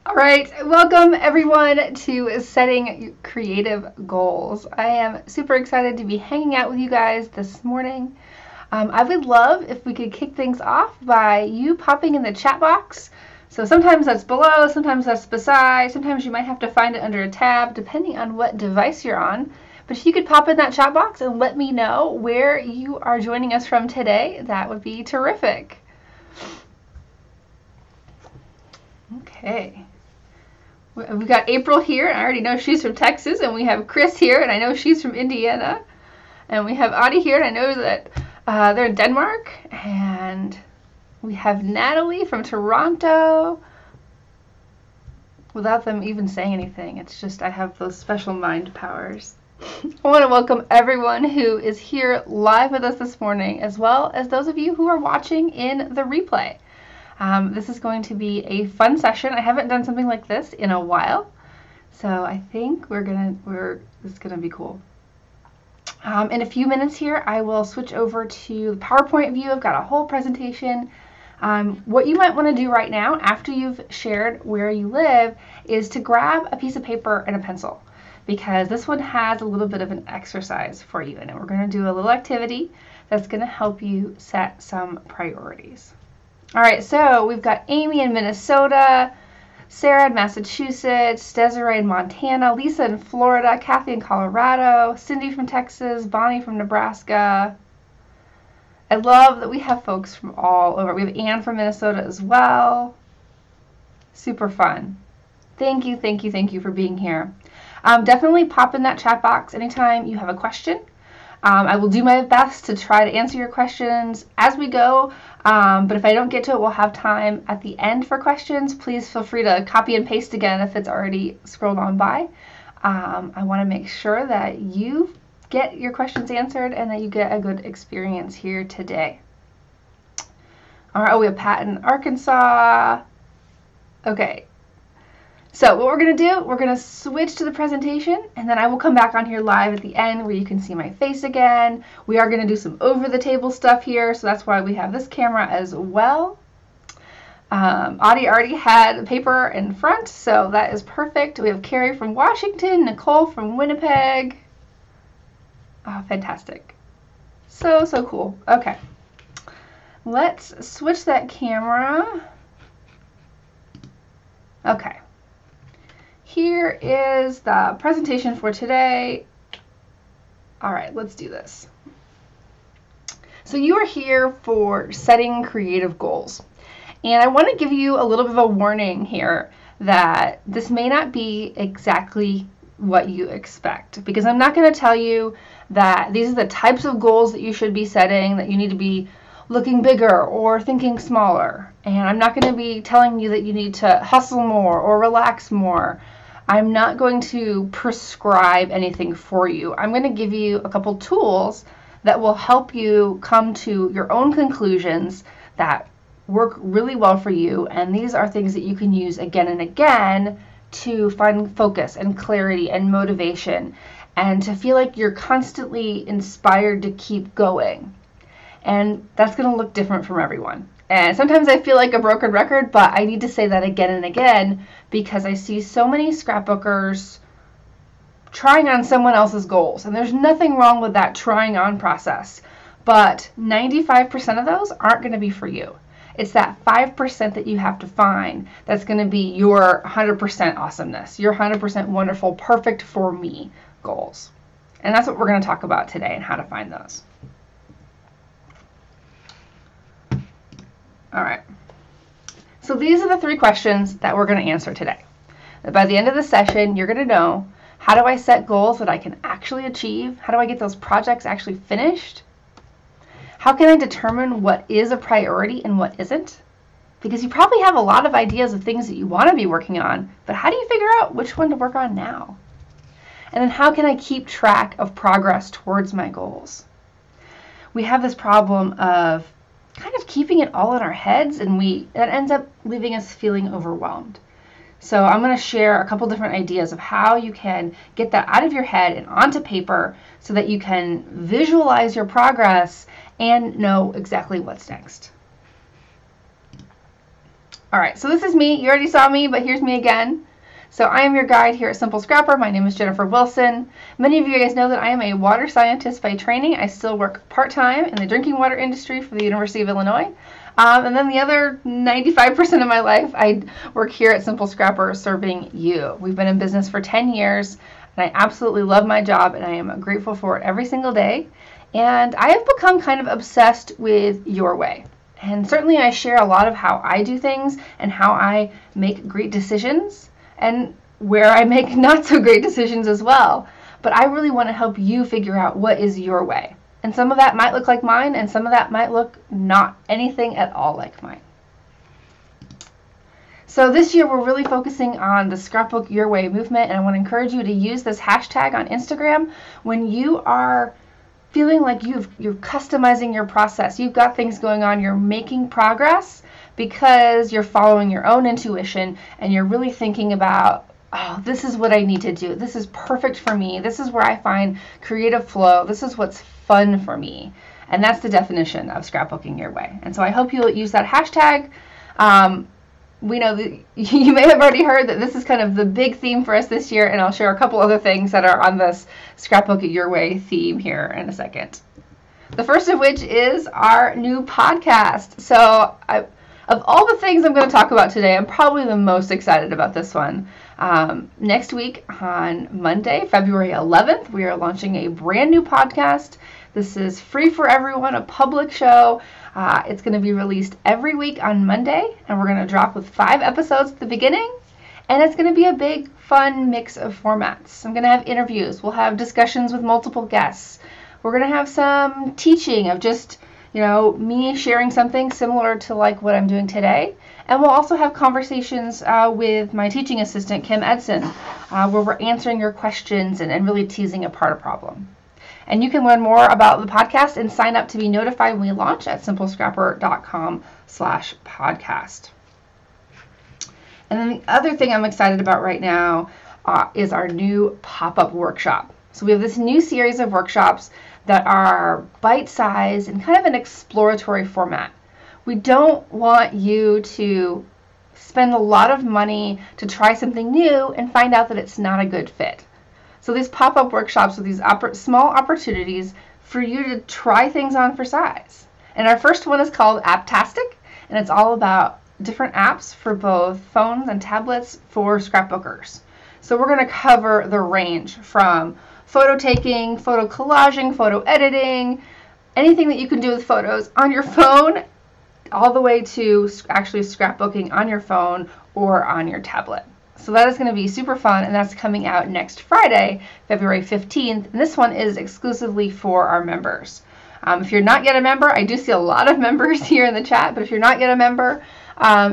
All right, welcome everyone to Setting Creative Goals. I am super excited to be hanging out with you guys this morning. I would love if we could kick things off by you popping in the chat box. So sometimes that's below, sometimes that's beside, sometimes you might have to find it under a tab depending on what device you're on. But if you could pop in that chat box and let me know where you are joining us from today, that would be terrific. Okay. We've got April here, and I already know she's from Texas, and we have Chris here, and I know she's from Indiana, and we have Audie here, and I know that they're in Denmark, and we have Natalie from Toronto. Without them even saying anything, it's just I have those special mind powers. I want to welcome everyone who is here live with us this morning, as well as those of you who are watching in the replay. This is going to be a fun session. I haven't done something like this in a while, so I think this is gonna be cool. In a few minutes here, I will switch over to the PowerPoint view. I've got a whole presentation. What you might want to do right now, after you've shared where you live, is to grab a piece of paper and a pencil, because this one has a little bit of an exercise for you in it. We're going to do a little activity that's going to help you set some priorities. All right, so we've got Amy in Minnesota, Sarah in Massachusetts, Desiree in Montana, Lisa in Florida, Kathy in Colorado, Cindy from Texas, Bonnie from Nebraska. I love that we have folks from all over. We have Anne from Minnesota as well. Super fun. Thank you for being here. Definitely pop in that chat box anytime you have a question. I will do my best to try to answer your questions as we go, but if I don't get to it, we'll have time at the end for questions. Please feel free to copy and paste again if it's already scrolled on by. I want to make sure that you get your questions answered and that you get a good experience here today. All right, we have Pat in Arkansas. Okay. So what we're going to do, we're going to switch to the presentation, and then I will come back on here live at the end where you can see my face again. We are going to do some over-the-table stuff here, so that's why we have this camera as well. Audie already had paper in front, so that is perfect. We have Carrie from Washington, Nicole from Winnipeg. Oh, fantastic. So cool. Okay. Let's switch that camera. Okay. Here is the presentation for today. All right, let's do this. So you are here for setting creative goals. And I want to give you a little bit of a warning here that this may not be exactly what you expect, because I'm not going to tell you that these are the types of goals that you should be setting, that you need to be looking bigger or thinking smaller. And I'm not going to be telling you that you need to hustle more or relax more. I'm not going to prescribe anything for you. I'm going to give you a couple tools that will help you come to your own conclusions that work really well for you. And these are things that you can use again and again to find focus and clarity and motivation, and to feel like you're constantly inspired to keep going. And that's going to look different from everyone. And sometimes I feel like a broken record, but I need to say that again and again because I see so many scrapbookers trying on someone else's goals. And there's nothing wrong with that trying on process. But 95% of those aren't going to be for you. It's that 5% that you have to find that's going to be your 100% awesomeness, your 100% wonderful, perfect for me goals. And that's what we're going to talk about today and how to find those. All right, so these are the 3 questions that we're going to answer today. By the end of the session, you're going to know, how do I set goals that I can actually achieve? How do I get those projects actually finished? How can I determine what is a priority and what isn't? Because you probably have a lot of ideas of things that you want to be working on, but how do you figure out which one to work on now? And then how can I keep track of progress towards my goals? We have this problem of kind of keeping it all in our heads, and that ends up leaving us feeling overwhelmed. So I'm going to share a couple different ideas of how you can get that out of your head and onto paper so that you can visualize your progress and know exactly what's next. All right, so this is me. You already saw me, but here's me again. So I am your guide here at Simple Scrapper. My name is Jennifer Wilson. Many of you guys know that I am a water scientist by training. I still work part-time in the drinking water industry for the University of Illinois. And then the other 95% of my life, I work here at Simple Scrapper serving you. We've been in business for 10 years, and I absolutely love my job, and I am grateful for it every single day. And I have become kind of obsessed with your way. And certainly I share a lot of how I do things and how I make great decisions and where I make not so great decisions as well. But I really want to help you figure out what is your way. And some of that might look like mine, and some of that might look not anything at all like mine. So this year we're really focusing on the Scrapbook Your Way movement, and I want to encourage you to use this hashtag on Instagram when you are feeling like you're customizing your process. You've got things going on, you're making progress because you're following your own intuition and you're really thinking about, oh, this is what I need to do. This is perfect for me. This is where I find creative flow. This is what's fun for me. And that's the definition of scrapbooking your way. And so I hope you'll use that hashtag. We know that you may have already heard that this is kind of the big theme for us this year, and I'll share a couple other things that are on this Scrapbook It Your Way theme here in a second. The first of which is our new podcast. So of all the things I'm going to talk about today, I'm probably the most excited about this one. Next week on Monday, February 11th, we are launching a brand new podcast. This is free for everyone, a public show. It's going to be released every week on Monday, and we're going to drop with 5 episodes at the beginning, and it's going to be a big, fun mix of formats. I'm going to have interviews. We'll have discussions with multiple guests. We're going to have some teaching of just, me sharing something similar to like what I'm doing today, and we'll also have conversations with my teaching assistant, Kim Edson, where we're answering your questions and really teasing apart a problem. And you can learn more about the podcast and sign up to be notified when we launch at simplescrapper.com/podcast. And then the other thing I'm excited about right now is our new pop-up workshop. So we have this new series of workshops that are bite-sized and kind of an exploratory format. We don't want you to spend a lot of money to try something new and find out that it's not a good fit. So these pop-up workshops are these small opportunities for you to try things on for size. And our first one is called Apptastic, and it's all about different apps for both phones and tablets for scrapbookers. So we're going to cover the range from photo taking, photo collaging, photo editing, anything that you can do with photos on your phone, all the way to actually scrapbooking on your phone or on your tablet. So that is going to be super fun, and that's coming out next Friday, February 15th. And this one is exclusively for our members. If you're not yet a member, I do see a lot of members here in the chat, but if you're not yet a member,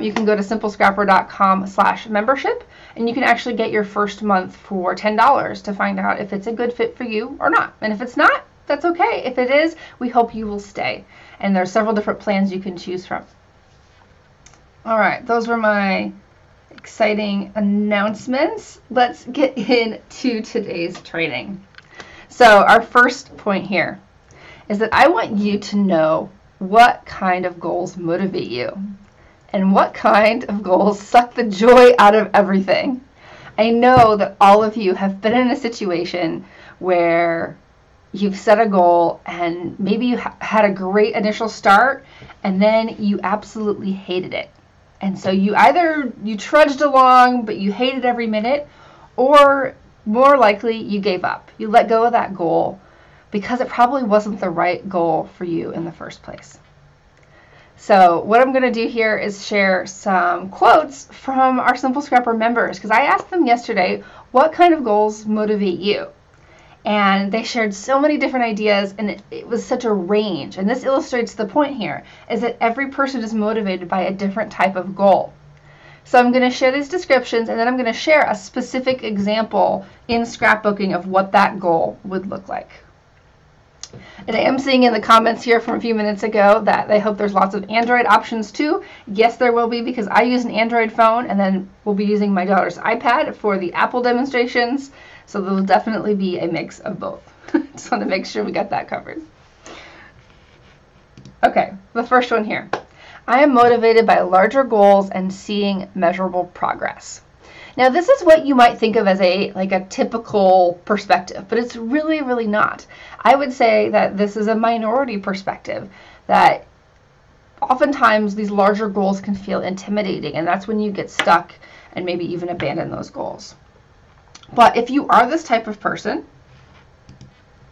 you can go to simplescrapper.com/membership, and you can actually get your first month for $10 to find out if it's a good fit for you or not. And if it's not, that's okay. If it is, we hope you will stay. And there's several different plans you can choose from. All right, those were my exciting announcements. Let's get into today's training. So our first point here is that I want you to know what kind of goals motivate you and what kind of goals suck the joy out of everything. I know that all of you have been in a situation where you've set a goal and maybe you had a great initial start and then you absolutely hated it. And so you trudged along, but you hated every minute, or more likely you gave up. You let go of that goal because it probably wasn't the right goal for you in the first place. So what I'm going to do here is share some quotes from our Simple Scrapper members, because I asked them yesterday, what kind of goals motivate you? And they shared so many different ideas, and it was such a range. And this illustrates the point here, is that every person is motivated by a different type of goal. So I'm going to share these descriptions, and then I'm going to share a specific example in scrapbooking of what that goal would look like. And I am seeing in the comments here from a few minutes ago that they hope there's lots of Android options too. Yes, there will be, because I use an Android phone, and then we'll be using my daughter's iPad for the Apple demonstrations. So there will definitely be a mix of both. Just want to make sure we got that covered. Okay, the first one here. I am motivated by larger goals and seeing measurable progress. Now, this is what you might think of as a typical perspective, but it's really, really not. I would say that this is a minority perspective, that oftentimes these larger goals can feel intimidating, and that's when you get stuck and maybe even abandon those goals. But if you are this type of person,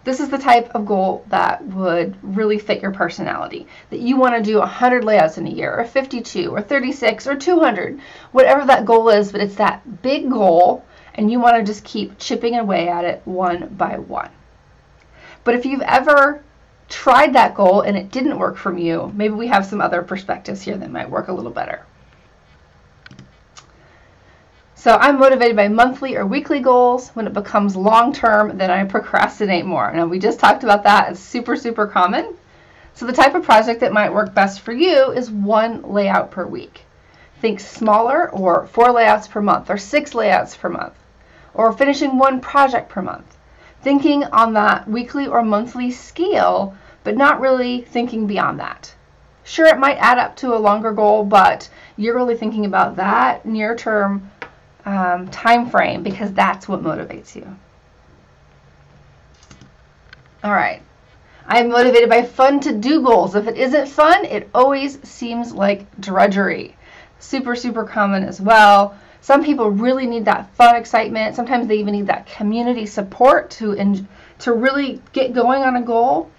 this is the type of goal that would really fit your personality. That you want to do 100 layouts in a year, or 52, or 36, or 200, whatever that goal is, but it's that big goal, and you want to just keep chipping away at it one by one. But if you've ever tried that goal and it didn't work for you, maybe we have some other perspectives here that might work a little better. So I'm motivated by monthly or weekly goals. When it becomes long-term, then I procrastinate more. Now, we just talked about that. It's super, super common. So the type of project that might work best for you is 1 layout per week. Think smaller, or 4 layouts per month, or 6 layouts per month, or finishing 1 project per month. Thinking on that weekly or monthly scale, but not really thinking beyond that. Sure, it might add up to a longer goal, but you're really thinking about that near-term time frame, because that's what motivates you. All right. I'm motivated by fun to do goals. If it isn't fun, it always seems like drudgery. Super, super common as well. Some people really need that fun excitement. Sometimes they even need that community support to really get going on a goal.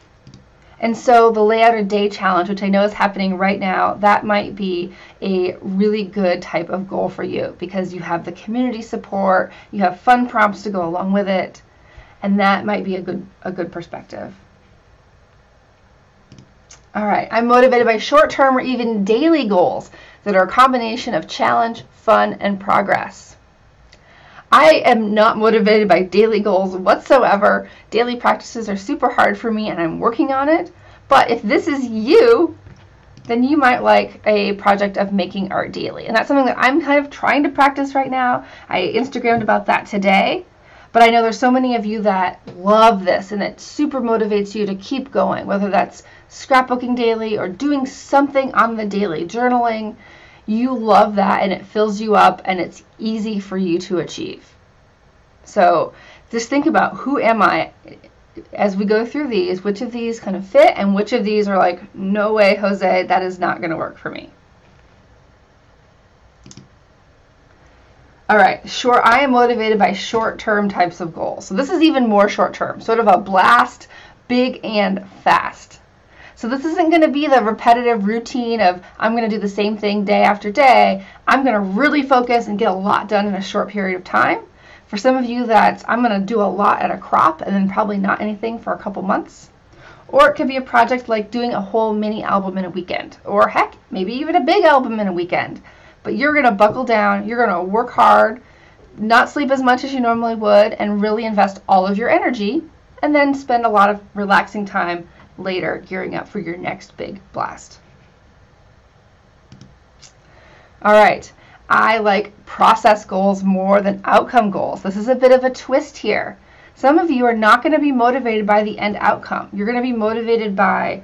And so the Layout a Day Challenge, which I know is happening right now, that might be a really good type of goal for you, because you have the community support, you have fun prompts to go along with it, and that might be a good perspective. All right, I'm motivated by short-term or even daily goals that are a combination of challenge, fun, and progress. I am not motivated by daily goals whatsoever. Daily practices are super hard for me, and I'm working on it. But if this is you, then you might like a project of making art daily. And that's something that I'm kind of trying to practice right now. I Instagrammed about that today. But I know there's so many of you that love this, and it super motivates you to keep going, whether that's scrapbooking daily or doing something on the daily, journaling. You love that, and it fills you up, and it's easy for you to achieve. So just think about, who am I as we go through these? Which of these kind of fit, and which of these are like, no way, Jose, that is not going to work for me. All right, sure, I am motivated by short-term types of goals. So this is even more short-term, sort of a blast, big and fast. So this isn't going to be the repetitive routine of, I'm going to do the same thing day after day. I'm going to really focus and get a lot done in a short period of time. For some of you, that's, I'm going to do a lot at a crop and then probably not anything for a couple months. Or it could be a project like doing a whole mini album in a weekend. Or heck, maybe even a big album in a weekend. But you're going to buckle down, you're going to work hard, not sleep as much as you normally would, and really invest all of your energy, and then spend a lot of relaxing time later gearing up for your next big blast. All right, I like process goals more than outcome goals. This is a bit of a twist here. Some of you are not going to be motivated by the end outcome. You're going to be motivated by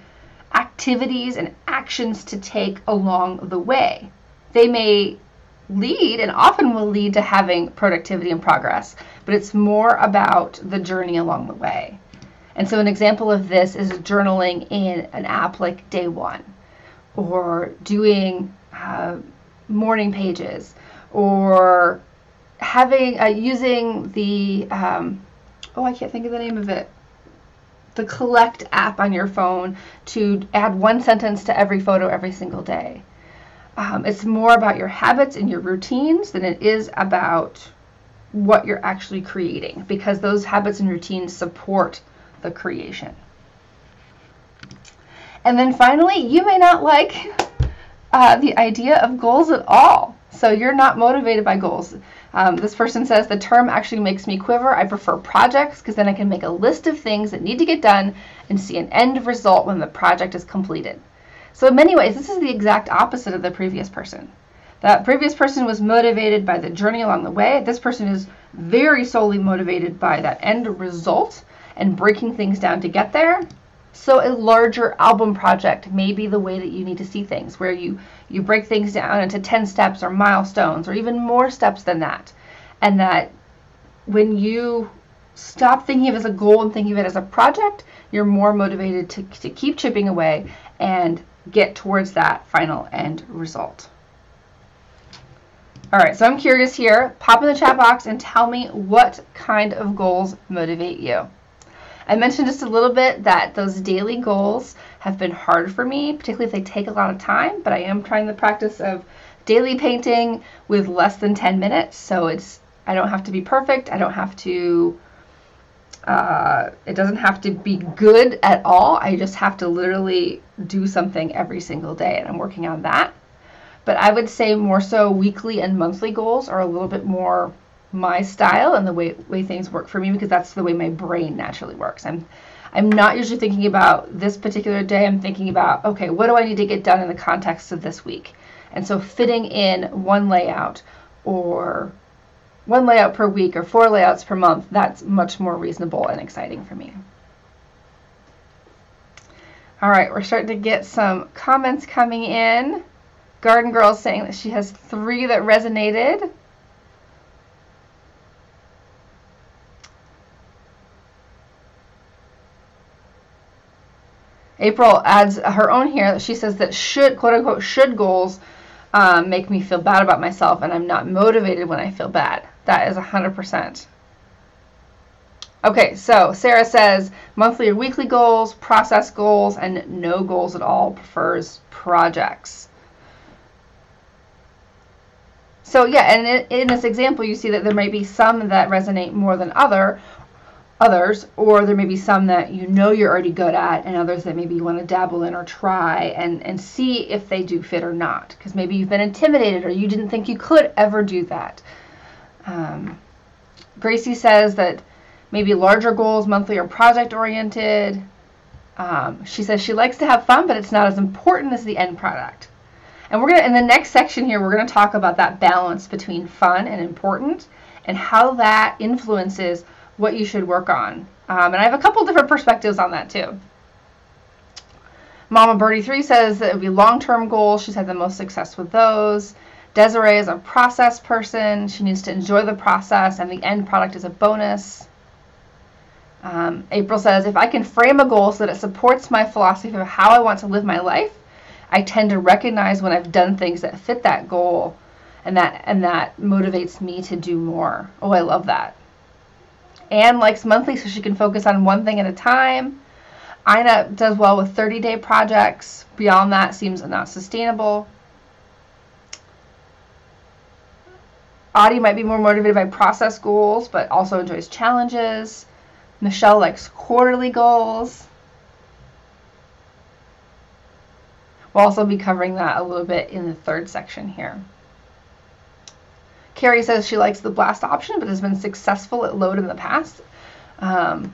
activities and actions to take along the way. They may lead, and often will lead, to having productivity and progress, but it's more about the journey along the way. And so an example of this is journaling in an app like Day One, or doing morning pages, or having using the I can't think of the name of it, the Collect app on your phone to add 1 sentence to every photo every single day. It's more about your habits and your routines than it is about what you're actually creating, because those habits and routines support the creation. And then finally, you may not like the idea of goals at all. So you're not motivated by goals. This person says, the term actually makes me quiver. I prefer projects, because then I can make a list of things that need to get done and see an end result when the project is completed. So in many ways, this is the exact opposite of the previous person. That previous person was motivated by the journey along the way. This person is very solely motivated by that end result and breaking things down to get there. So a larger album project may be the way that you need to see things, where you break things down into 10 steps or milestones or even more steps than that. And that when you stop thinking of it as a goal and thinking of it as a project, you're more motivated to keep chipping away and get towards that final end result. All right, so I'm curious here. Pop in the chat box and tell me what kind of goals motivate you. I mentioned just a little bit that those daily goals have been hard for me, particularly if they take a lot of time, but I am trying the practice of daily painting with less than 10 minutes. So I don't have to be perfect. I don't have to, it doesn't have to be good at all. I just have to literally do something every single day, and I'm working on that. But I would say more so weekly and monthly goals are a little bit more my style and the way things work for me, because that's the way my brain naturally works. I'm not usually thinking about this particular day. I'm thinking about, okay, what do I need to get done in the context of this week? And so fitting in one layout per week or 4 layouts per month, that's much more reasonable and exciting for me. All right, we're starting to get some comments coming in. Garden Girl saying that she has 3 that resonated. April adds her own here. She says that quote unquote, should goals make me feel bad about myself, and I'm not motivated when I feel bad. That is 100%. Okay, so Sarah says monthly or weekly goals, process goals, and no goals at all, prefers projects. So yeah, and in this example, you see that there may be some that resonate more than others, or there may be some that you know you're already good at, and others that maybe you want to dabble in or try and see if they do fit or not, because maybe you've been intimidated or you didn't think you could ever do that. Gracie says that maybe larger goals, monthly or project oriented. She says she likes to have fun, but it's not as important as the end product. And we're gonna, in the next section here, we're gonna talk about that balance between fun and important and how that influences what you should work on. And I have a couple different perspectives on that too. Mama Birdie 3 says that it would be long-term goals. She's had the most success with those. Desiree is a process person. She needs to enjoy the process, and the end product is a bonus. April says, if I can frame a goal so that it supports my philosophy of how I want to live my life, I tend to recognize when I've done things that fit that goal, and that motivates me to do more. Oh, I love that. Anne likes monthly so she can focus on one thing at a time. Ina does well with 30-day projects. Beyond that seems not sustainable. Audie might be more motivated by process goals, but also enjoys challenges. Michelle likes quarterly goals. We'll also be covering that a little bit in the 3rd section here. Carrie says she likes the blast option, but has been successful at load in the past. But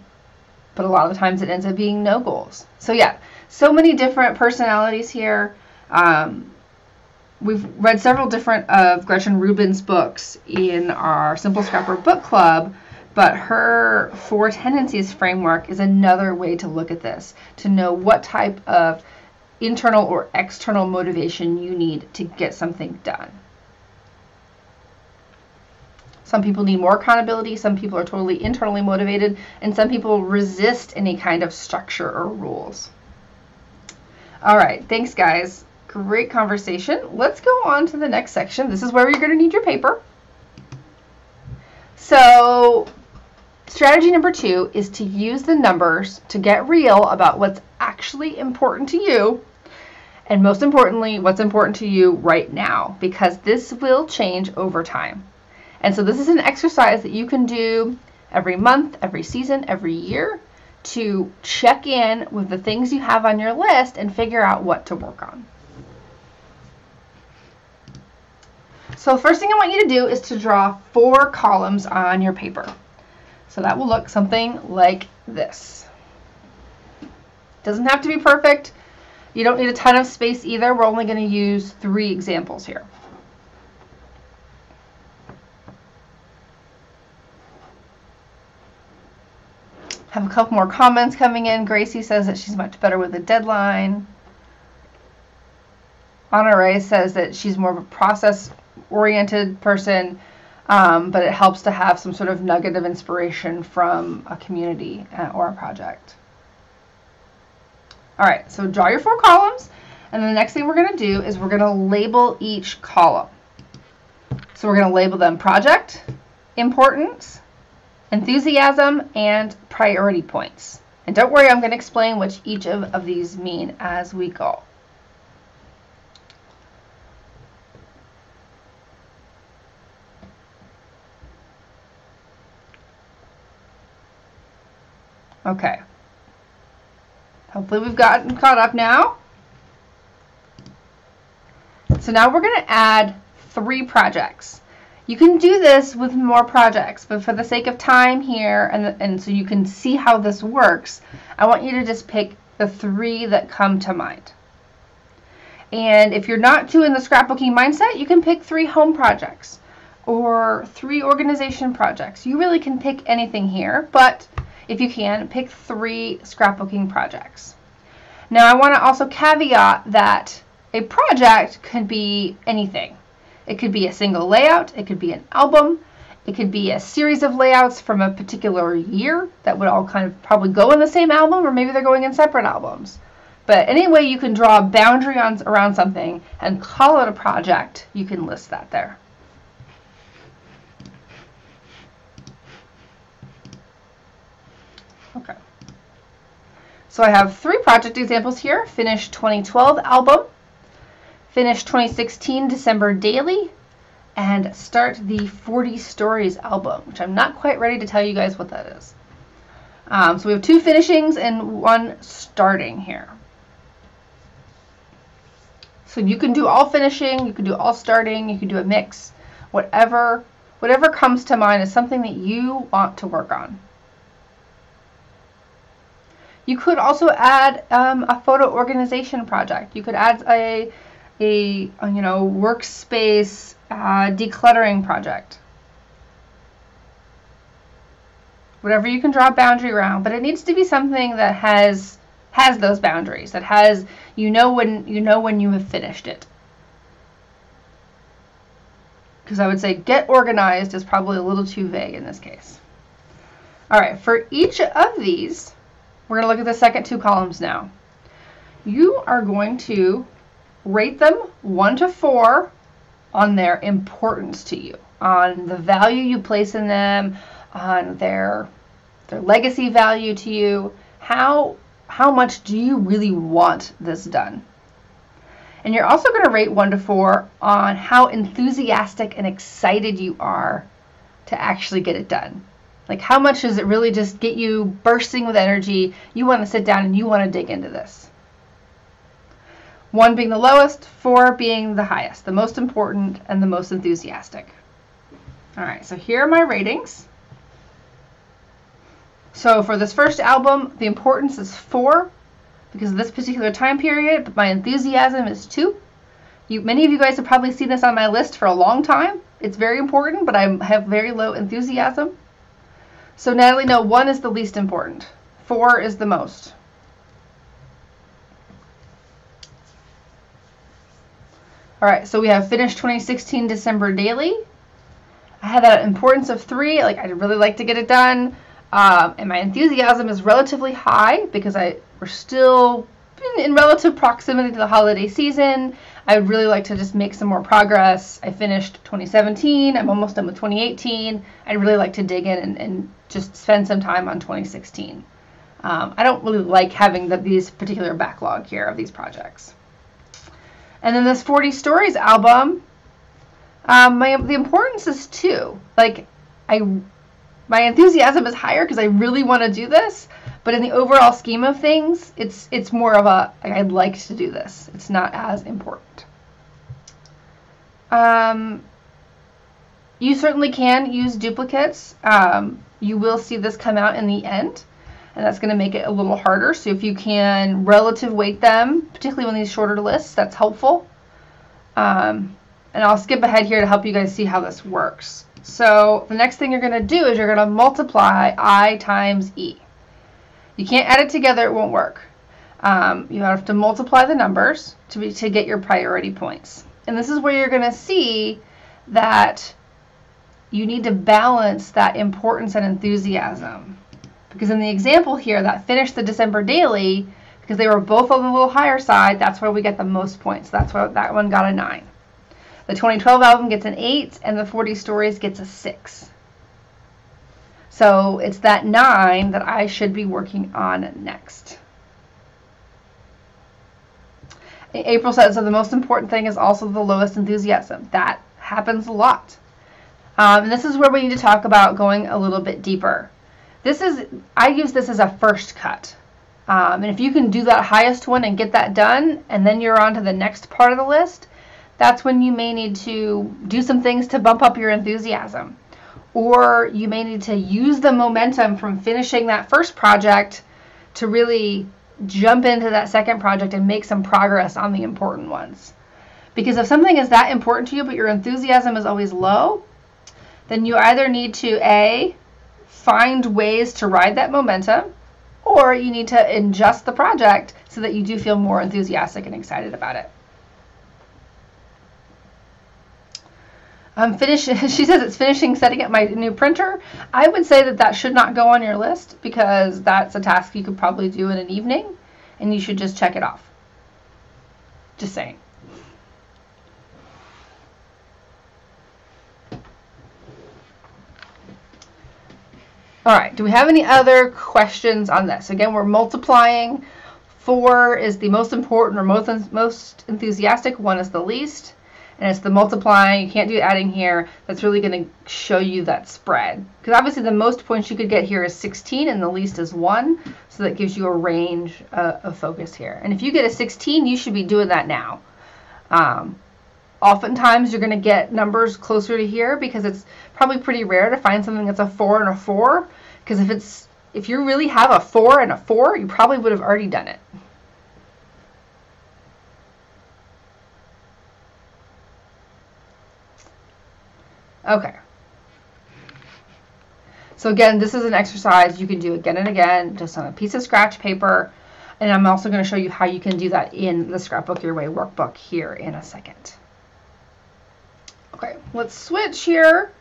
a lot of the times it ends up being no goals. So yeah, so many different personalities here. We've read several different of Gretchen Rubin's books in our Simple Scrapper book club, but her 4 tendencies framework is another way to look at this, to know what type of internal or external motivation you need to get something done. Some people need more accountability, some people are totally internally motivated, and some people resist any kind of structure or rules. All right, thanks guys. Great conversation. Let's go on to the next section. This is where you're going to need your paper. So strategy number 2 is to use the numbers to get real about what's actually important to you, and most importantly, what's important to you right now, because this will change over time. And so this is an exercise that you can do every month, every season, every year to check in with the things you have on your list and figure out what to work on. So first thing I want you to do is to draw 4 columns on your paper. So that will look something like this. Doesn't have to be perfect. You don't need a ton of space either. We're only going to use 3 examples here. Have a couple more comments coming in. Gracie says that she's much better with a deadline. Honore says that she's more of a process-oriented person, but it helps to have some sort of nugget of inspiration from a community or a project. All right, so draw your 4 columns, and the next thing we're going to do is we're going to label each column. So we're going to label them project, importance, enthusiasm, and priority points. And don't worry, I'm going to explain what each of these mean as we go. Okay. Hopefully we've gotten caught up now. So now we're going to add 3 projects. You can do this with more projects, but for the sake of time here, and so you can see how this works, I want you to just pick the 3 that come to mind. And if you're not doing the scrapbooking mindset, you can pick 3 home projects or 3 organization projects. You really can pick anything here, but if you can, pick 3 scrapbooking projects. Now I want to also caveat that a project could be anything. It could be a single layout, it could be an album, it could be a series of layouts from a particular year that would all kind of probably go in the same album, or maybe they're going in separate albums. But any way you can draw a boundary around something and call it a project, you can list that there. Okay. So I have 3 project examples here. Finish 2012 album, finish 2016 December daily, and start the 40 Stories album, which I'm not quite ready to tell you guys what that is. So we have 2 finishings and 1 starting here. So you can do all finishing, you can do all starting, you can do a mix. Whatever comes to mind is something that you want to work on. You could also add a photo organization project. You could add a workspace decluttering project. Whatever you can draw a boundary around, but it needs to be something that has those boundaries, that has when you have finished it. Because I would say get organized is probably a little too vague in this case. All right, for each of these, we're going to look at the second 2 columns now. You are going to rate them 1 to 4 on their importance to you, on the value you place in them, on their legacy value to you. How much do you really want this done? And you're also going to rate 1 to 4 on how enthusiastic and excited you are to actually get it done. Like, how much does it really just get you bursting with energy? You want to sit down and you want to dig into this. 1 being the lowest, 4 being the highest, the most important and the most enthusiastic. All right, so here are my ratings. So for this first album, the importance is 4 because of this particular time period, but my enthusiasm is 2. Many of you guys have probably seen this on my list for a long time. It's very important, but I have very low enthusiasm. So Natalie, no, 1 is the least important. 4 is the most. All right, so we have finished 2016 December daily. I had that importance of 3, like I'd really like to get it done. And my enthusiasm is relatively high because we're still in relative proximity to the holiday season. I would really like to just make some more progress. I finished 2017. I'm almost done with 2018. I'd really like to dig in and just spend some time on 2016. I don't really like having these particular backlog here of these projects. And then this 40 Stories album, the importance is 2. Like, my enthusiasm is higher because I really want to do this, but in the overall scheme of things, it's more of a, like, I'd like to do this. It's not as important. You certainly can use duplicates. You will see this come out in the end, and that's going to make it a little harder. So if you can relative weight them, particularly on these shorter lists, that's helpful. And I'll skip ahead here to help you guys see how this works. So the next thing you're going to do is you're going to multiply I times E. You can't add it together, it won't work. You have to multiply the numbers to get your priority points. And this is where you're going to see that you need to balance that importance and enthusiasm. Because in the example here, that finished the December daily, because they were both on the little higher side, that's why we get the most points. That's why that one got a 9. The 2012 album gets an 8, and the 40 Stories gets a 6. So it's that 9 that I should be working on next. April says, so the most important thing is also the lowest enthusiasm. That happens a lot. And this is where we need to talk about going a little bit deeper. I use this as a first cut. And if you can do that highest one and get that done, and then you're on to the next part of the list, that's when you may need to do some things to bump up your enthusiasm. Or you may need to use the momentum from finishing that first project to really jump into that second project and make some progress on the important ones. Because if something is that important to you, but your enthusiasm is always low, then you either need to A, find ways to ride that momentum, or you need to adjust the project so that you do feel more enthusiastic and excited about it. She says it's finishing setting up my new printer. I would say that should not go on your list because that's a task you could probably do in an evening and you should just check it off. Just saying. All right, do we have any other questions on this? Again, we're multiplying. 4 is the most important or most enthusiastic. 1 is the least. And it's the multiplying, you can't do adding here, that's really going to show you that spread. Because obviously the most points you could get here is 16 and the least is 1. So that gives you a range of focus here. And if you get a 16, you should be doing that now. Oftentimes you're going to get numbers closer to here because it's probably pretty rare to find something that's a 4 and a 4. Because if you really have a 4 and a 4, you probably would have already done it. Okay. So again, this is an exercise you can do again and again, just on a piece of scratch paper. And I'm also going to show you how you can do that in the Scrapbook Your Way workbook here in a second. Okay, let's switch here.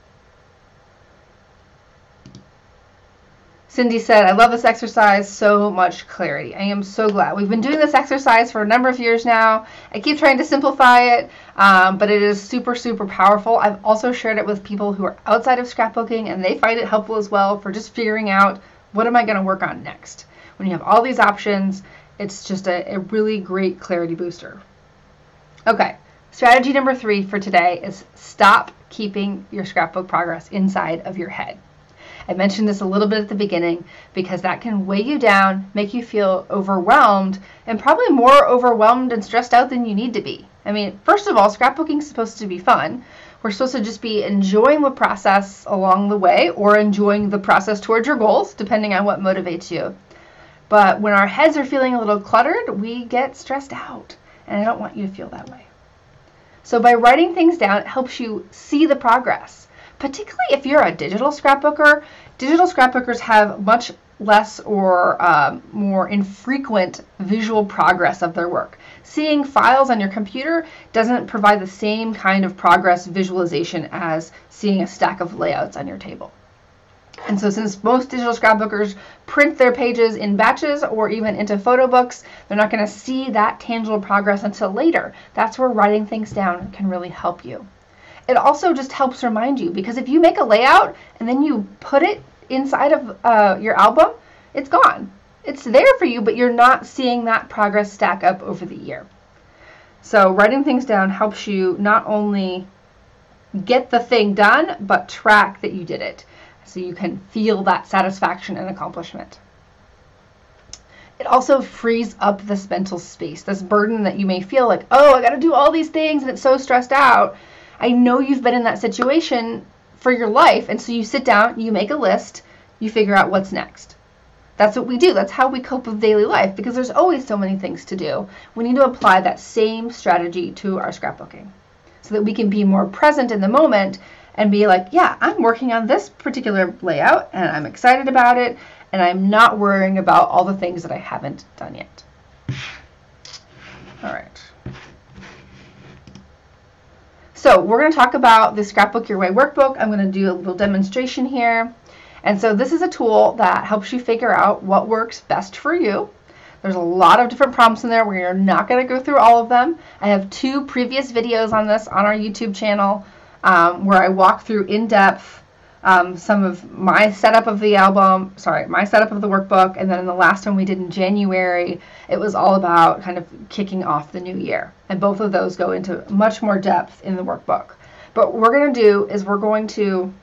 Cindy said, I love this exercise, so much clarity. I am so glad. We've been doing this exercise for a number of years now. I keep trying to simplify it, but it is super, super powerful. I've also shared it with people who are outside of scrapbooking, and they find it helpful as well for just figuring out, what am I going to work on next? When you have all these options, it's just a really great clarity booster. Okay, strategy number 3 for today is stop keeping your scrapbook progress inside of your head. I mentioned this a little bit at the beginning because that can weigh you down, make you feel overwhelmed, and probably more overwhelmed and stressed out than you need to be. I mean, first of all, scrapbooking is supposed to be fun. We're supposed to just be enjoying the process along the way or enjoying the process towards your goals, depending on what motivates you. But when our heads are feeling a little cluttered, we get stressed out, and I don't want you to feel that way. So by writing things down, it helps you see the progress. Particularly if you're a digital scrapbooker, digital scrapbookers have much less or more infrequent visual progress of their work. Seeing files on your computer doesn't provide the same kind of progress visualization as seeing a stack of layouts on your table. And so since most digital scrapbookers print their pages in batches or even into photo books, they're not going to see that tangible progress until later. That's where writing things down can really help you. It also just helps remind you, because if you make a layout and then you put it inside of your album, it's gone. It's there for you, but you're not seeing that progress stack up over the year. So writing things down helps you not only get the thing done, but track that you did it, so you can feel that satisfaction and accomplishment. It also frees up this mental space, this burden that you may feel like, oh, I got to do all these things and it's so stressed out. I know you've been in that situation for your life, and so you sit down, you make a list, you figure out what's next. That's what we do. That's how we cope with daily life, because there's always so many things to do. We need to apply that same strategy to our scrapbooking so that we can be more present in the moment and be like, yeah, I'm working on this particular layout and I'm excited about it and I'm not worrying about all the things that I haven't done yet. All right. So we're going to talk about the Scrapbook Your Way workbook. I'm going to do a little demonstration here. And so this is a tool that helps you figure out what works best for you. There's a lot of different prompts in there. We're not going to go through all of them. I have 2 previous videos on this on our YouTube channel where I walk through in depth some of my setup of the my setup of the workbook. And then in the last one we did in January, it was all about kind of kicking off the new year. And both of those go into much more depth in the workbook. But what we're going to do is we're going to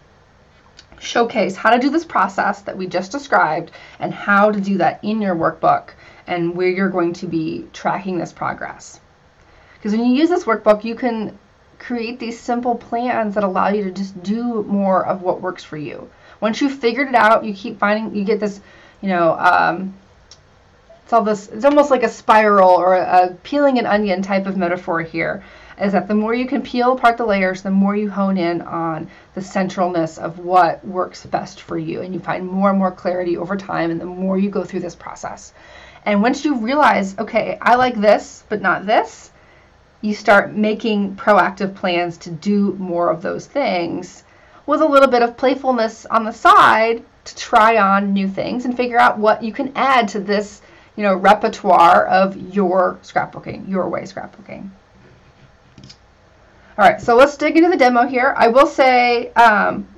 showcase how to do this process that we just described and how to do that in your workbook and where you're going to be tracking this progress. Because when you use this workbook, you can create these simple plans that allow you to just do more of what works for you. Once you've figured it out, you keep finding, you get this, it's almost like a spiral or a peeling an onion type of metaphor here, is that the more you can peel apart the layers, the more you hone in on the centralness of what works best for you, and you find more and more clarity over time, and the more you go through this process. And once you realize, okay, I like this, but not this, you start making proactive plans to do more of those things with a little bit of playfulness on the side to try on new things and figure out what you can add to this, repertoire of your scrapbooking, your way scrapbooking. All right, so let's dig into the demo here. I will say,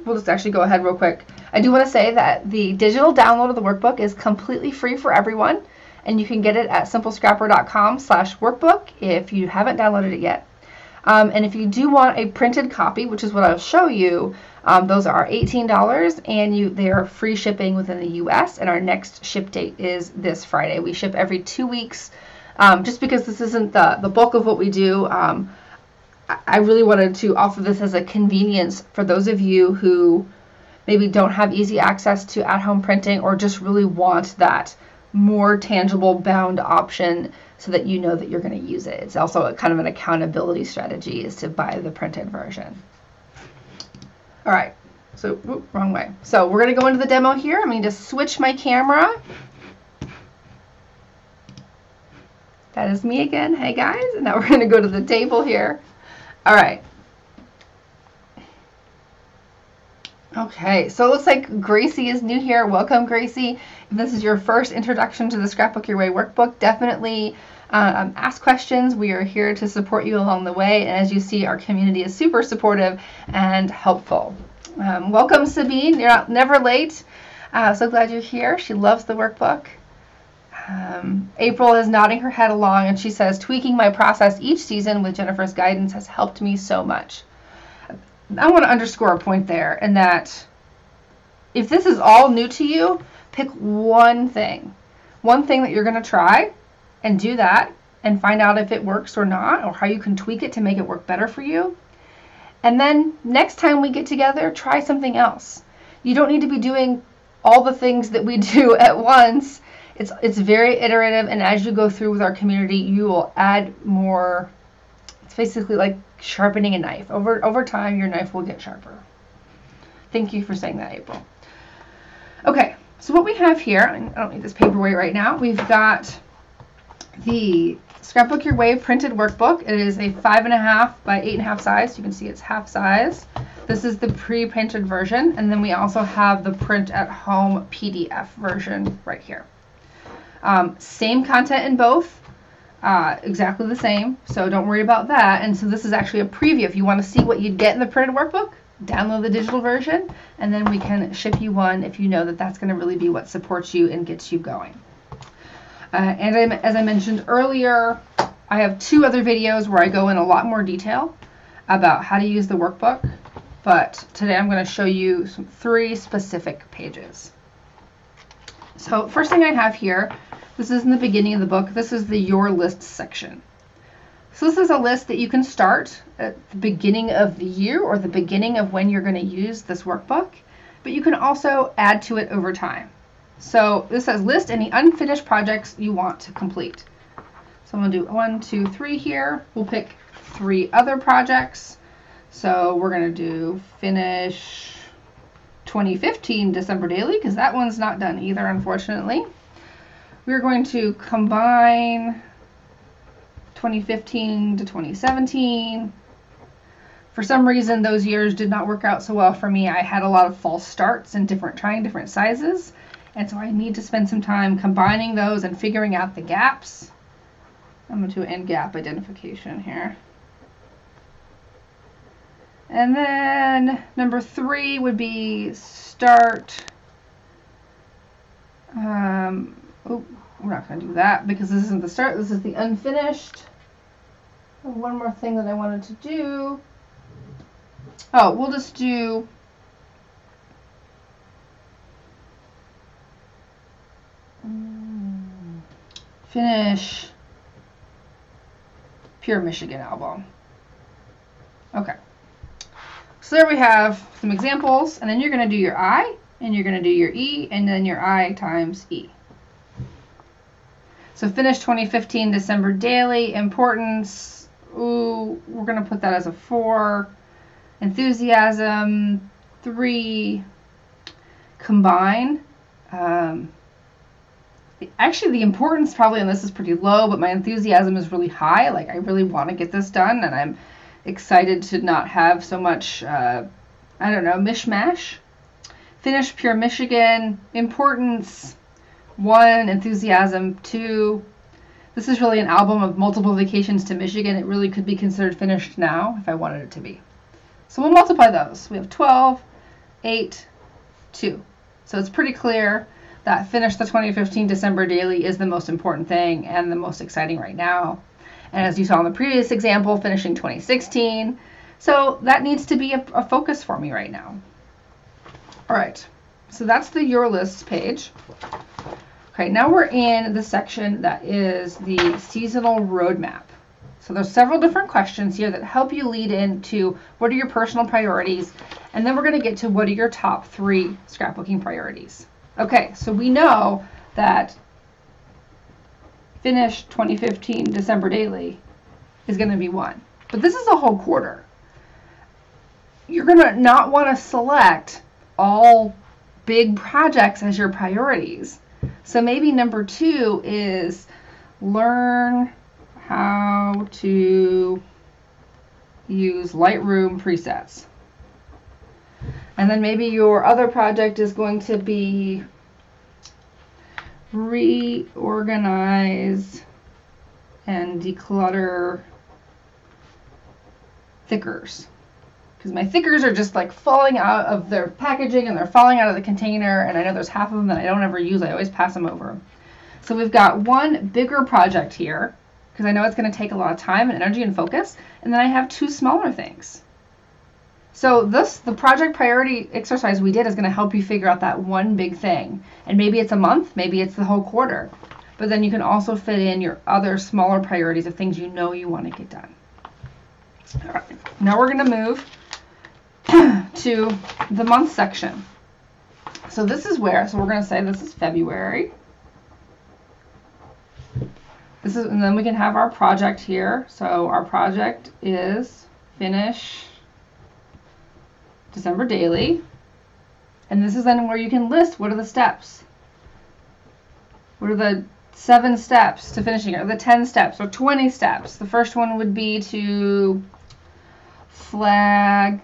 we'll just actually go ahead real quick. I do want to say that the digital download of the workbook is completely free for everyone, and you can get it at simplescrapper.com/workbook if you haven't downloaded it yet. And if you do want a printed copy, which is what I'll show you, those are $18, and they are free shipping within the US, and our next ship date is this Friday. We ship every 2 weeks. Just because this isn't the bulk of what we do, I really wanted to offer this as a convenience for those of you who maybe don't have easy access to at-home printing or just really want that more tangible bound option so that you know that you're going to use it. It's also a kind of an accountability strategy is to buy the printed version. All right, so wrong way. So we're going to go into the demo here. I'm going to switch my camera. That is me again. Hey guys, and now we're going to go to the table here. All right. Okay, so it looks like Gracie is new here. Welcome, Gracie. If this is your first introduction to the Scrapbook Your Way workbook, definitely ask questions. We are here to support you along the way, and as you see, our community is super supportive and helpful. Welcome, Sabine. You're never late. So glad you're here. She loves the workbook. April is nodding her head along, and she says, tweaking my process each season with Jennifer's guidance has helped me so much. I want to underscore a point there, in that if this is all new to you, pick one thing that you're going to try and do that and find out if it works or not, or how you can tweak it to make it work better for you. And then next time we get together, try something else. You don't need to be doing all the things that we do at once. It's very iterative, and as you go through with our community, you will add more. It's basically like sharpening a knife. Over time, your knife will get sharper. Thank you for saying that, April. Okay, so what we have here, I don't need this paperweight right now. We've got the Scrapbook Your Way printed workbook. It is a 5.5 by 8.5 size. You can see it's half size. This is the pre-printed version, and then we also have the print at home PDF version right here. Same content in both. Exactly the same, so don't worry about that. And so this is actually a preview. If you want to see what you'd get in the printed workbook, download the digital version, and then we can ship you one if you know that that's going to really be what supports you and gets you going. And as I mentioned earlier, I have 2 other videos where I go in a lot more detail about how to use the workbook, but today I'm going to show you 3 specific pages. So first thing I have here, this is in the beginning of the book. This is the Your List section. So this is a list that you can start at the beginning of the year or the beginning of when you're going to use this workbook, but you can also add to it over time. So this says list any unfinished projects you want to complete. So I'm going to do 1, 2, 3 here. We'll pick 3 other projects So we're going to do finish 2015 December daily, because that one's not done either, unfortunately. We're going to combine 2015 to 2017. For some reason, those years did not work out so well for me. I had a lot of false starts and trying different sizes. And so I need to spend some time combining those and figuring out the gaps. I'm going to do end gap identification here. And then number 3 would be start. Oh, we're not going to do that because this isn't the start. This is the unfinished. One more thing that I wanted to do. Oh, we'll just do finish Pure Michigan album. Okay. So there we have some examples, and then you're going to do your I, and you're going to do your E, and then your I times E. So finish 2015 December daily, importance, ooh, we're going to put that as a 4. Enthusiasm, 3. Combine. Actually, the importance probably on this is pretty low, but my enthusiasm is really high. Like, I really want to get this done, and I'm excited to not have so much, I don't know, mishmash. Finish Pure Michigan, importance, 1, enthusiasm, 2. This is really an album of multiple vacations to Michigan. It really could be considered finished now if I wanted it to be. So we'll multiply those. We have 12, 8, 2. So it's pretty clear that finish the 2015 December daily is the most important thing and the most exciting right now. And as you saw in the previous example, finishing 2016. So that needs to be a focus for me right now. All right, so that's the Your Lists page. Okay, now we're in the section that is the seasonal roadmap. So there's several different questions here that help you lead into what are your personal priorities, and then we're going to get to what are your top 3 scrapbooking priorities. Okay, so we know that finish 2015 December daily is going to be 1, but this is a whole quarter. You're going to not want to select all big projects as your priorities. So maybe number 2 is learn how to use Lightroom presets. And then maybe your other project is going to be reorganize and declutter thickers. Because my thickers are just like falling out of their packaging and they're falling out of the container, and I know there's half of them that I don't ever use. I always pass them over. So we've got one bigger project here because I know it's going to take a lot of time and energy and focus, and then I have 2 smaller things. So the project priority exercise we did is going to help you figure out that one big thing. And maybe it's a month, maybe it's the whole quarter. But then you can also fit in your other smaller priorities of things you know you want to get done. All right, now we're going to move to the month section. So this is where, so we're going to say this is February. This is, and then we can have our project here. So our project is finish December daily. And this is then where you can list what are the steps. What are the 7 steps to finishing it, or the 10 steps, or 20 steps. The first one would be to flag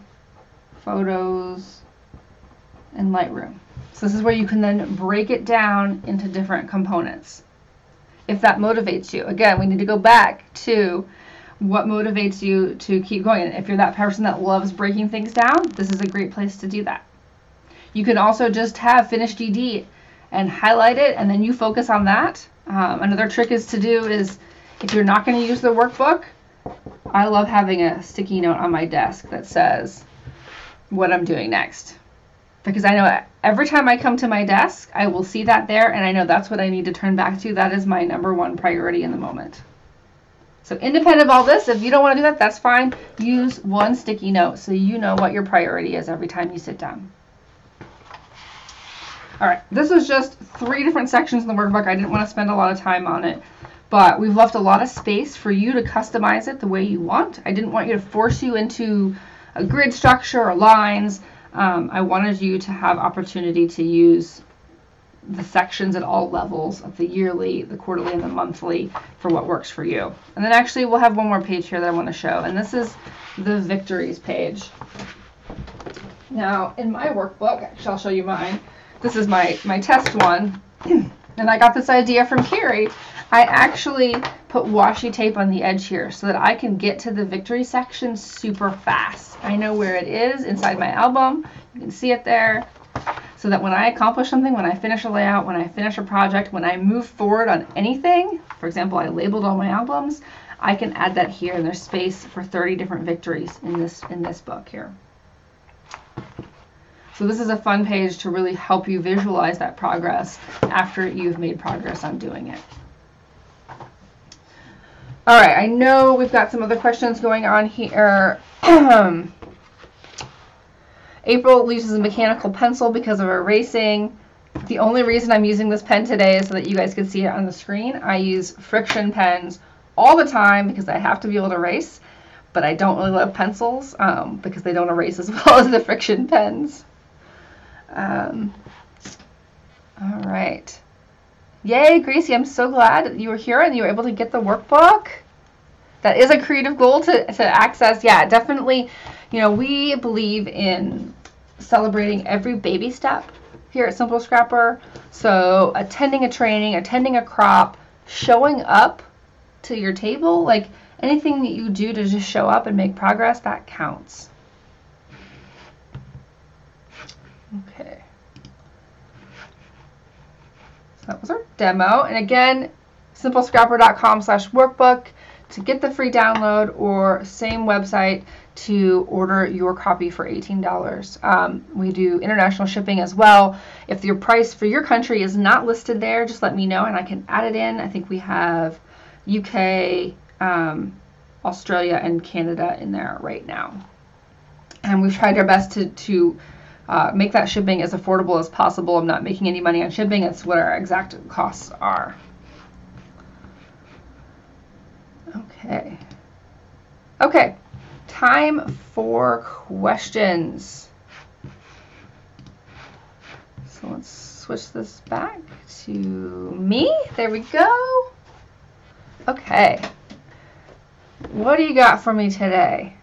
photos in Lightroom. So this is where you can then break it down into different components. If that motivates you. Again, we need to go back to what motivates you to keep going. And if you're that person that loves breaking things down, this is a great place to do that. You can also just have finished ED and highlight it, and then you focus on that. Another trick is to do is, if you're not going to use the workbook, I love having a sticky note on my desk that says what I'm doing next. Because I know every time I come to my desk, I will see that there, and I know that's what I need to turn back to. That is my #1 priority in the moment. So independent of all this, if you don't want to do that, that's fine. Use one sticky note so you know what your priority is every time you sit down. All right, this was just 3 different sections in the workbook. I didn't want to spend a lot of time on it, but we've left a lot of space for you to customize it the way you want. I didn't want you to force you into a grid structure or lines. I wanted you to have opportunity to use the sections at all levels of the yearly, the quarterly, and the monthly for what works for you. And then actually we'll have one more page here that I want to show, and this is the victories page. Now in my workbook, actually I'll show you mine. This is my test one, and I got this idea from Carrie. I actually put washi tape on the edge here so that I can get to the victory section super fast. I know where it is inside my album. You can see it there. So that when I accomplish something, when I finish a layout, when I finish a project, when I move forward on anything, for example, I labeled all my albums, I can add that here, and there's space for 30 different victories in this book here. So this is a fun page to really help you visualize that progress after you've made progress on doing it. All right, I know we've got some other questions going on here. April uses a mechanical pencil because of erasing. The only reason I'm using this pen today is so that you guys can see it on the screen. I use friction pens all the time because I have to be able to erase, but I don't really love pencils because they don't erase as well as the friction pens. All right. Yay, Gracie, I'm so glad that you were here and you were able to get the workbook. That is a creative goal to access. Yeah, definitely. You know, we believe in celebrating every baby step here at Simple Scrapper. So attending a training, attending a crop, showing up to your table, like anything that you do to just show up and make progress, that counts. Okay. So that was our demo. And again, simplescrapper.com/workbook to get the free download, or same website to order your copy for $18. We do international shipping as well. If your price for your country is not listed there, just let me know and I can add it in. I think we have UK, Australia, and Canada in there right now. And we've tried our best to make that shipping as affordable as possible. I'm not making any money on shipping. It's what our exact costs are. Okay, time for questions. So let's switch this back to me. There we go. Okay, what do you got for me today?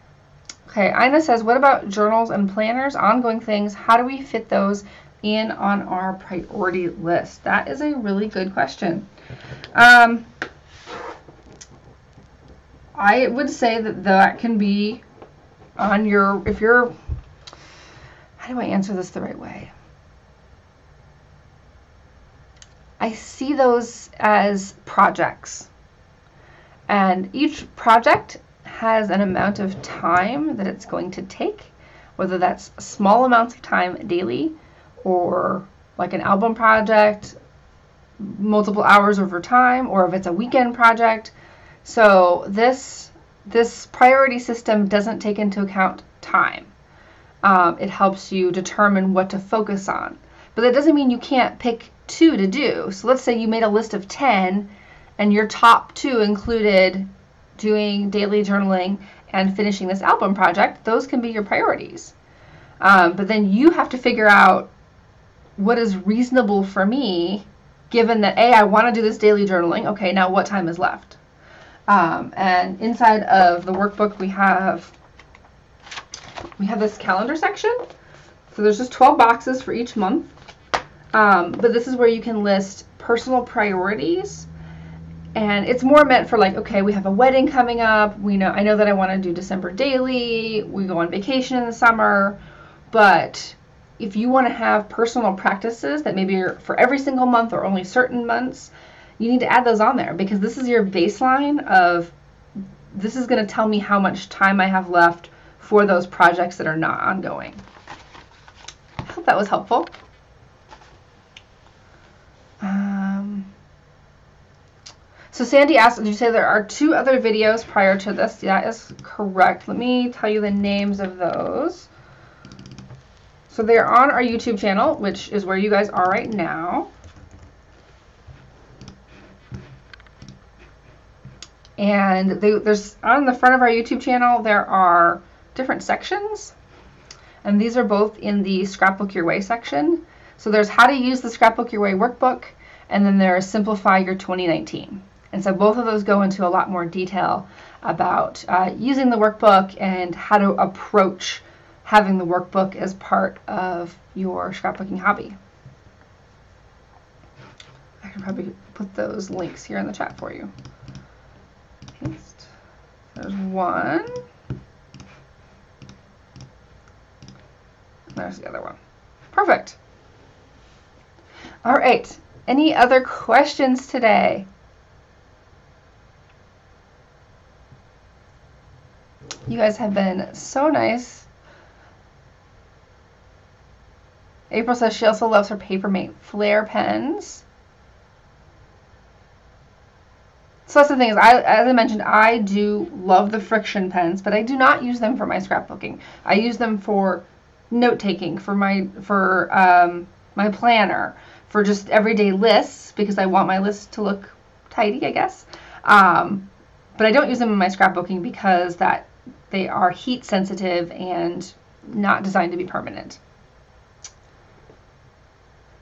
Okay, Ina says, what about journals and planners, ongoing things? How do we fit those in on our priority list? That is a really good question. I would say that can be on your, if you're, how do I answer this the right way? I see those as projects, and each project has an amount of time that it's going to take, whether that's small amounts of time daily or like an album project, multiple hours over time, or if it's a weekend project. So this priority system doesn't take into account time. It helps you determine what to focus on. But that doesn't mean you can't pick 2 to do. So let's say you made a list of 10 and your top 2 included doing daily journaling and finishing this album project. Those can be your priorities. But then you have to figure out what is reasonable for me, given that A, I want to do this daily journaling. Okay, now what time is left? And inside of the workbook we have this calendar section. So there's just 12 boxes for each month. But this is where you can list personal priorities. And it's more meant for like, okay, we have a wedding coming up. I know that I want to do December daily. We go on vacation in the summer. But if you want to have personal practices that maybe are for every single month or only certain months, you need to add those on there, because this is your baseline of, this is going to tell me how much time I have left for those projects that are not ongoing. I hope that was helpful. So Sandy asked, did you say there are 2 other videos prior to this? That is correct. Let me tell you the names of those. So they're on our YouTube channel, which is where you guys are right now. And there's on the front of our YouTube channel, there are different sections, and these are both in the Scrapbook Your Way section. So there's how to use the Scrapbook Your Way workbook, and then there's Simplify Your 2019. And so both of those go into a lot more detail about using the workbook and how to approach having the workbook as part of your scrapbooking hobby. I can probably put those links here in the chat for you. Paste. There's one. There's the other one. Perfect. All right. Any other questions today? You guys have been so nice. April says she also loves her Papermate Flair pens. So that's the thing is, as I mentioned, I do love the friction pens, but I do not use them for my scrapbooking. I use them for note-taking, for my planner, for just everyday lists, because I want my list to look tidy, I guess. But I don't use them in my scrapbooking because they are heat sensitive and not designed to be permanent.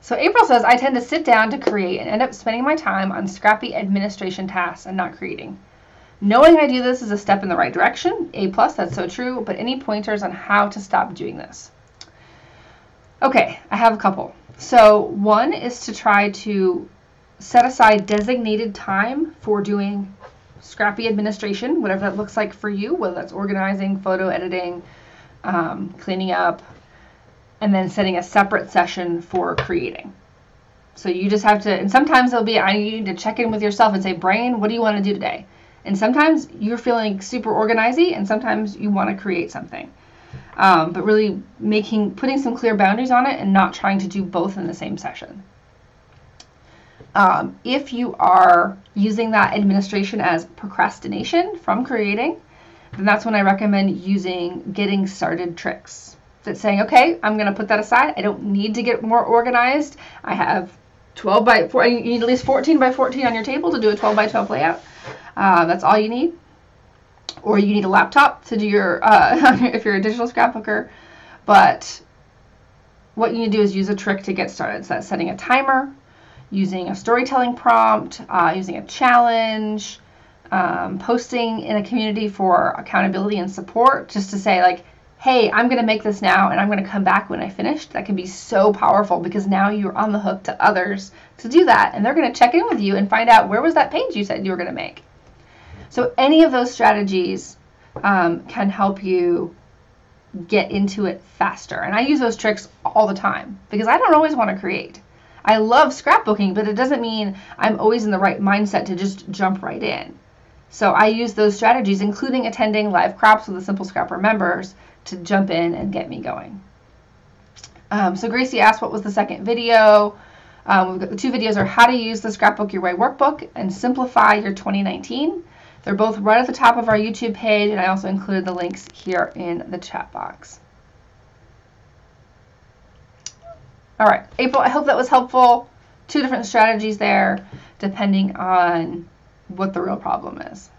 So April says, I tend to sit down to create and end up spending my time on scrappy administration tasks and not creating. Knowing I do this is a step in the right direction. A+, that's so true, but any pointers on how to stop doing this? Okay, I have a couple. So one is to try to set aside designated time for doing scrappy administration, whatever that looks like for you, whether that's organizing, photo editing, cleaning up, and then setting a separate session for creating. So you just have to, and sometimes it'll be, you need to check in with yourself and say, brain, what do you want to do today? And sometimes you're feeling super organizy, and sometimes you want to create something. But really putting some clear boundaries on it and not trying to do both in the same session. If you are using that administration as procrastination from creating, then that's when I recommend using getting started tricks. That's saying, okay, I'm going to put that aside. I don't need to get more organized. I have 12 by 4. You need at least 14 by 14 on your table to do a 12 by 12 layout. That's all you need. Or you need a laptop to do your, if you're a digital scrapbooker. But what you need to do is use a trick to get started. So that's setting a timer, using a storytelling prompt, using a challenge, posting in a community for accountability and support, just to say like, hey, I'm going to make this now and I'm going to come back when I finished. That can be so powerful because now you're on the hook to others to do that, and they're going to check in with you and find out where was that page you said you were going to make. So any of those strategies can help you get into it faster. And I use those tricks all the time because I don't always want to create. I love scrapbooking, but it doesn't mean I'm always in the right mindset to just jump right in. So I use those strategies, including attending live crops with the Simple Scrapper members, to jump in and get me going. So Gracie asked, what was the second video? We've got the two videos are how to use the Scrapbook Your Way workbook and Simplify Your 2019. They're both right at the top of our YouTube page, and I also included the links here in the chat box. All right, April, I hope that was helpful. Two different strategies there, depending on what the real problem is.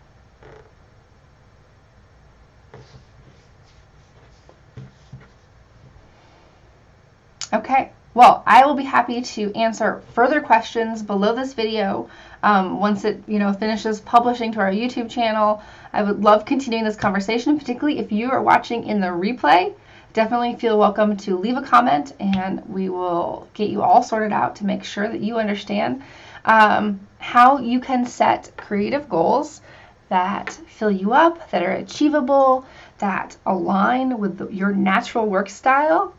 Okay, well, I will be happy to answer further questions below this video once it finishes publishing to our YouTube channel. I would love continuing this conversation, particularly if you are watching in the replay. Definitely feel welcome to leave a comment, and we will get you all sorted out to make sure that you understand how you can set creative goals that fill you up, that are achievable, that align with your natural work style,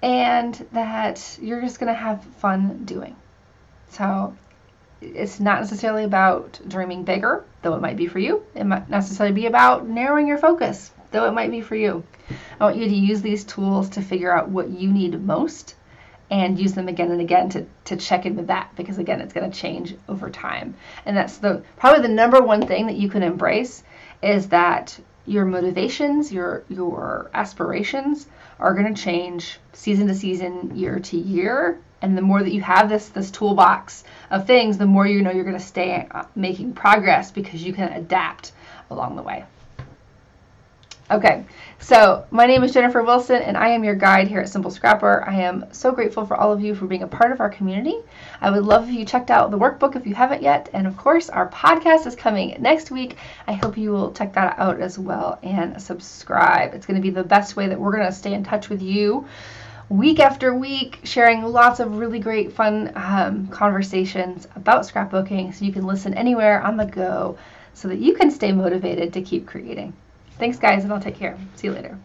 and that you're just going to have fun doing. So it's not necessarily about dreaming bigger, though it might be for you. It might necessarily be about narrowing your focus, though it might be for you. I want you to use these tools to figure out what you need most and use them again and again to check in with that, because again, it's going to change over time. And that's probably the number one thing that you can embrace, is that your motivations, your aspirations are going to change season to season, year to year. And the more that you have this toolbox of things, the more you know you're going to stay making progress, because you can adapt along the way. Okay, so my name is Jennifer Wilson, and I am your guide here at Simple Scrapper. I am so grateful for all of you for being a part of our community. I would love if you checked out the workbook if you haven't yet, and of course, our podcast is coming next week. I hope you will check that out as well and subscribe. It's going to be the best way that we're going to stay in touch with you week after week, sharing lots of really great fun conversations about scrapbooking, so you can listen anywhere on the go so that you can stay motivated to keep creating. Thanks, guys, and I'll take care. See you later.